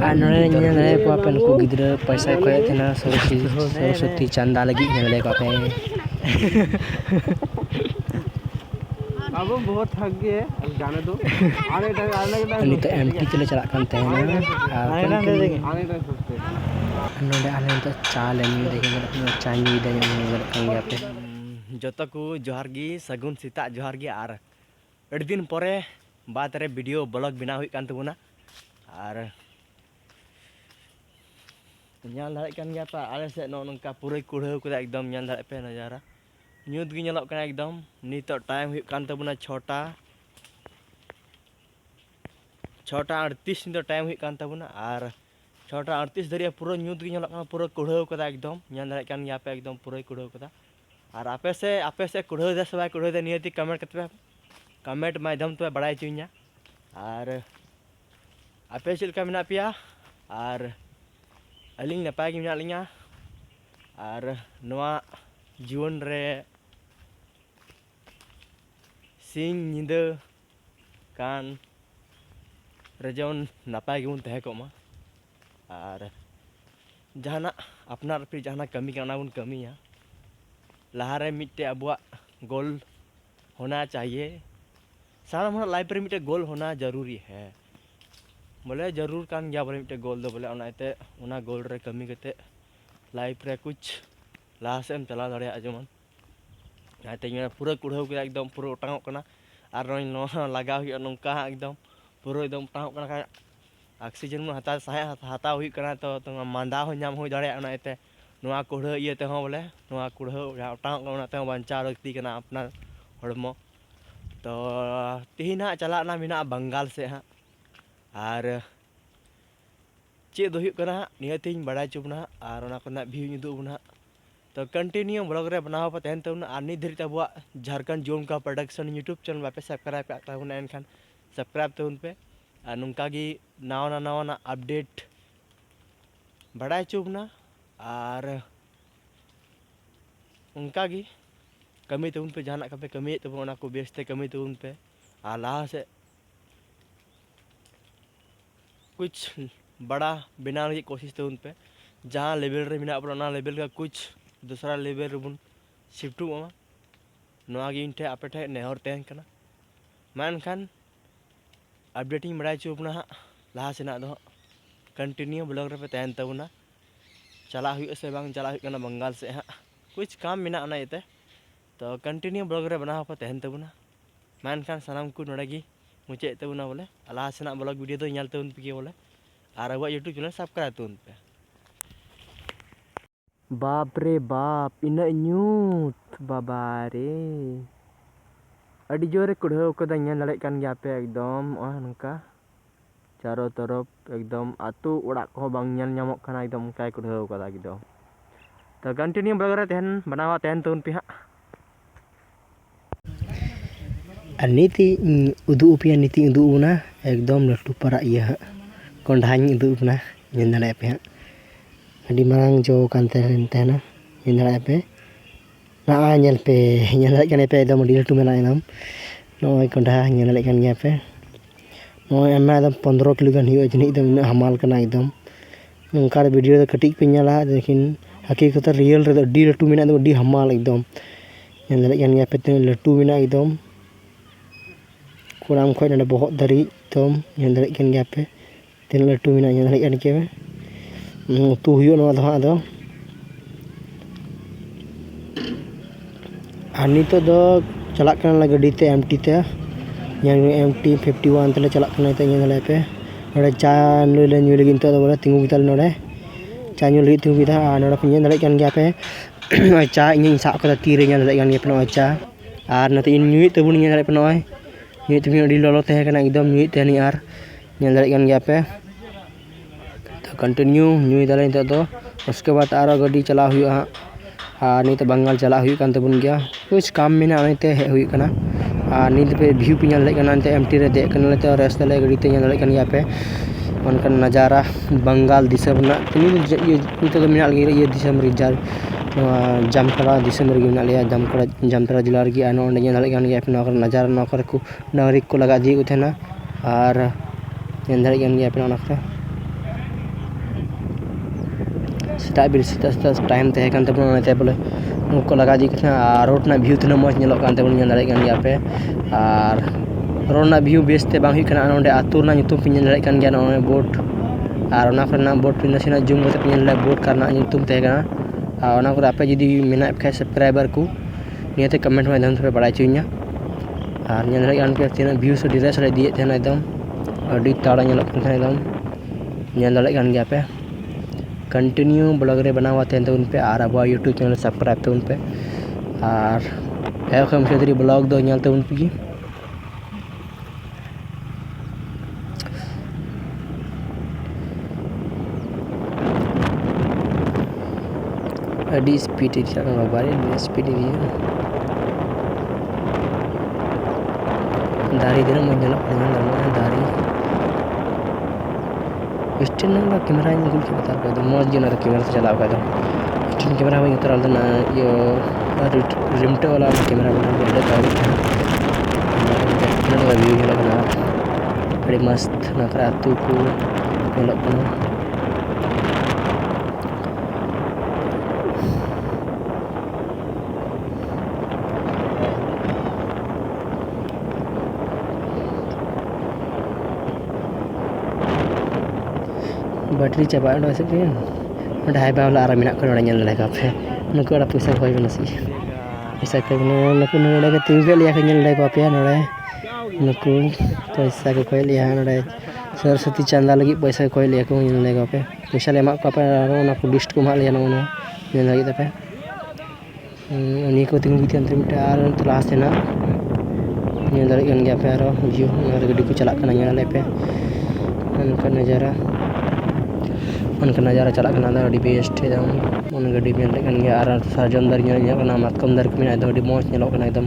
ᱟᱨ ᱱᱚᱰᱮ ᱧᱮᱞ ᱫᱟᱲᱮ ᱠᱚᱣᱟ ᱯᱮ ᱱᱩᱠᱩ ᱜᱤᱫᱽᱨᱟᱹ ᱯᱚᱭᱥᱟ ᱠᱚᱭᱮᱫ ᱛᱟᱦᱮᱱᱟ ᱥᱚᱨᱚᱥᱚᱛᱤ ᱪᱟᱸᱫᱟ ᱞᱟᱹᱜᱤᱫ ᱧᱮᱞ ᱫᱟᱲᱮ ᱠᱚᱣᱟ ᱯᱮ अब बहुत थक गए अब जाने दो आने नितो एमटी तेले चलाक कान तहना नोडे आले नितो चा ले न्यू देखे चा न्यू दे कान गया पे जतो को जोहार गी सगुन सीता जोहार गी आर अड़ी दिन परे बात रे वीडियो ब्लॉग बना हुई कान तबुना आर ñal daᱲे कान गया पा आले से नो नंका पूरे कुढ़ाव को एकदम ñal दाड़े पे नजारा ᱧᱩᱛ ᱜᱮ ᱧᱮᱞᱚᱜ ᱠᱟᱱᱟ एकदम नितो टाइम हुई कान तबुना 6:38 नितो टाइम हुई कान तबुना आर 6:38 धरिया पूरा ᱧᱩᱛ गे ñेलोग काना पूरा कुढ़ाव कदा एकदम ñal दाड़े कान गया पे एकदम पूरा कुढ़ाव कदा आर आपे से कुढ़ाव दे सबाय कुढ़ाव दे नियति कमेंट कते कमेंट माध्यम ते बड़ाय चुइया आर आपे चिलका मेना पिया आर अलिंग नपाय गे मेना लिया आर नोआ जीवन रे सिंग निंदा कान रजौन नपाय गेबुन तहे कोमा आर जहाना अपनार पे जहाना कमी करना बुन कमिया लहारे मिट्टे अबुआ गोल होना चाहिए सारा हमारा लाइफ रे मिट्टे गोल होना जरूरी है बोले जरूर कान गया बोले मिट्टे गोल दो बोले ओनाते ओना गोल रे कमी कते लाइफ रे कुछ लाहा से चला दाड़े जेमन आते पूरा कुढ़ाव के एकदम पूरा उटांग कना और लगा हुई नौका एकदम पूरा एकदम उटांग कना ऑक्सीजन मन हता सहाय हता हुई कना तो मांदा हो नाम हुई दाड़े ओनाते नोआ कुढ़ाव इये ते हो बोले नोआ कुढ़ाव उटांग कना ते बांचा रखती कना अपना हड़मो तो तिहिना चलाना मिना बंगाल से हाँ और चेद हुई कना नियतिन बड़ाय चुबना और ओना कोना व्यू उदुबना तो कंटिन्यू ब्लॉग रे बनाव पे तहन तबना आर नित धरित अबुआ झारखंड जोन का प्रोडक्शन यूट्यूब चैनल बापे सब्सक्राइब ताबना एनखान सब्सक्राइब तबन पे और नुंका गी नावा अपडेट बड़ाय चुबना और उनका गी कमी तबन पे जहाना पे कमी तबन ओना को बेसते कमी तबन पे और लाहा से कुछ बड़ा बनाने की कोशिश तबन पे जहाँ लेवल रे मिना अपना लेवल का कुछ दूसरा लेवल रे बुन शिफ्ट हुआ नोआ गे इन ठे आपे ठे नेहर तहन कना मेनखान अपडेटिंग बड़ाय चुबना हाँ लाहा सेना दो कंटिन्यू ब्लॉग रे पे तहन तबना चला हुई से बांग चला हुई कना बंगाल से हाँ कुछ काम मिना ना इते तो कंटिन्यू ब्लॉग रे बनाव पे तहन तबना मेनखान सानाम को नोडे गी मुचे तबना बोले लाहा सेना ब्लॉग वीडियो तो ñal तबन पे बोले और अब यूट्यूब चैनल सब्सक्राइब तबन पे बाप रे बाप इन न्यूत बाबा रे अड़ी जोरे कुढ़ाव कदा ñal दाड़े कान गया पे एकदम नंका चारों तरफ एकदम आतु ओड़ा को बांग ñal ñamok खाना एकदम काय कुढ़ाव कदा एकदम तो कंटिन्यू ब्लॉग रे तहन बनावा तहन तबन पे हाँ नीति उदू पे नीति उदूना एकदम लटू पारा इया कोंढाኝ उदूना ñal दाड़े पे हाँ अड़ी मांग जो कान तहना ñal दाड़े पे ना ñal पे ñal दाड़े कान पे एकदम अड़ी लटू मेना एकदम नोय कोंढा ñal दाड़े कान गया पे नोय एमा एकदम 15 किलो गान हुई जनी एकदम हमाल कना एकदम उनका वीडियो कटिक पे ñala लेकिन हकीकत रियल रे अड़ी लटू मेना एकदम अड़ी हमाल एकदम ñal दाड़े कान गया पे लटू मेना एकदम कोराम खोय ने बहुत धरी एकदम ñal दाड़े कान गया पे तीन लटू मेना ñal दाड़े कान के तू हुई दो और नित चला गाड़ी ते एमटी ते एमटी 51 तेले चला दाड़े पे नोड़े चा न्यू लगे नित बोले तिंगू गीता नोड़े चा न्यू लगे तिंगू गीता और नोड़े पे दाड़े कान गया पे चा इन साब कदा तीरे दाड़े कान गया पे नोय चा और नते इन न्यूई तबुन दाड़े पे नोय न्यूई तबुन अड़ी ललो तहे कना एकदम न्यूई तहनी और दाड़े कान गया पे तो कंटिन्यू न्यूई दाड़े नित दो उसके बाद आरो गाड़ी चला हुआ और नित बंगाल चला हुई कान तबुन गया कुछ काम मेना ओनते हे हुई कना और नित पे व्यू पे ñal दाड़े कना ते एमटी रे दे कना ते रेस्ट ले गाड़ी ते ñal दाड़े कान गया पे उनका नज़ारा बंगाल दिसम ना नित तो मेना लगे ये दिसम रिजल जामताड़ा दिसम रे मेना लिया जामताड़ा जिला रे और ओंडे ñal दाड़े कान गया पे नज़ारा नौकर को नागरिक को लगा दी को थेना और ñal दाड़े कान गया पे सेटा बिर सेटा टाइम तहे कान तबन ओनाते बोले उनको लगा दी कि रोड ना व्यू तना मज नेलो कान तबन नेल दाड़े कान गया पे आर रोड ना व्यू बेसते बांग हुई काना नोंडे आतुर ना nyutum पे नेल दाड़े कान गया नोंडे बोट आर ओना करना बोट पे नसेना जूम करते पे नेल बोट करना nyutum तहे काना ओना को आपे जदी मेना पे सब्सक्राइबर को नियते कमेंट में धन पे बड़ा चुइया आर नेल दाड़े कान पे तेना व्यू से डिरेस रे दिए तेना एकदम अडी ताड़ा नेल कान एकदम नेल दाड़े कान गया पे कंटिन्यू ब्लॉग रे बनावा तेन तो उन पे आर अब यूट्यूब चैनल सब्सक्राइब तो उन पे आर एखम से ब्लॉग दो नेल तो उन पे अडी स्पीड बारे स्पीड दारी दिन मुझे दारी स्टैंड ना कैमरा इन गुल के बता कर मौज जो ना कैमरा से चलाओ कर स्टैंड कैमरा में उतर ना यो रिमोट वाला कैमरा बना के ले कर व्यू लगा बड़ी मस्त ना कर आतू को नेलो कना बैटरी चाबा वैसे कि ढाई बावला आरा मिना को नेल दाड़े का पे नुको अड़ा पैसा कोई नसी पैसा को नुको नोडे के तिंगे लिया के नेल दाड़े को पे नोडे नुको पैसा को कोई लिया नोडे सरस्वती चंदा लगी पैसा कोई लिया को नेल दाड़े को पे पैसा ले मा को पे ना को लिस्ट को मा लिया नो नेल लगी पे उनी को तिंगे की अंतर मिटा आर क्लास ना नेल दाड़े गन गया पे आरो व्यू गाड़ी को चला कना नेल पे उनका नज़ारा उनका नज़ारा चला करना अभी बेस्ट है उन गाड़ी में गया और सार्जन दार मतकम दार को एकदम मौज नेलो एकदम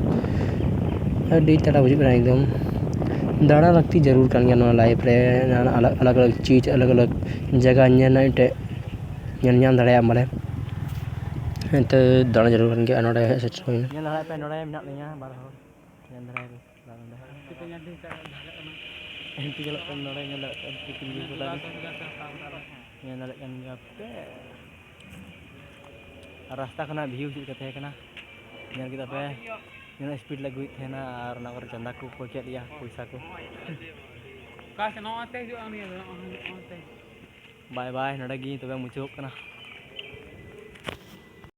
अभी तड़ा बुझे एकदम दाड़ा लगती जरूर कर गया लाइफ रे अलग अलग चीज़ अलग अलग जगह नाम दाड़ा माले तो दाड़ा जरूर कर गया नोड़े सेट होइना पे नोड़े मेना लिया बार हो एंटी चलक नोड़े नेल तिंगी को नेल कान गया पे रास्ता खना व्यू चीज थे कना नेल किदा पे नेल स्पीड लगुई थेना और ना कर चंदा को कोई के लिया पैसा को बाय बाय नडगी तबे मुचो कना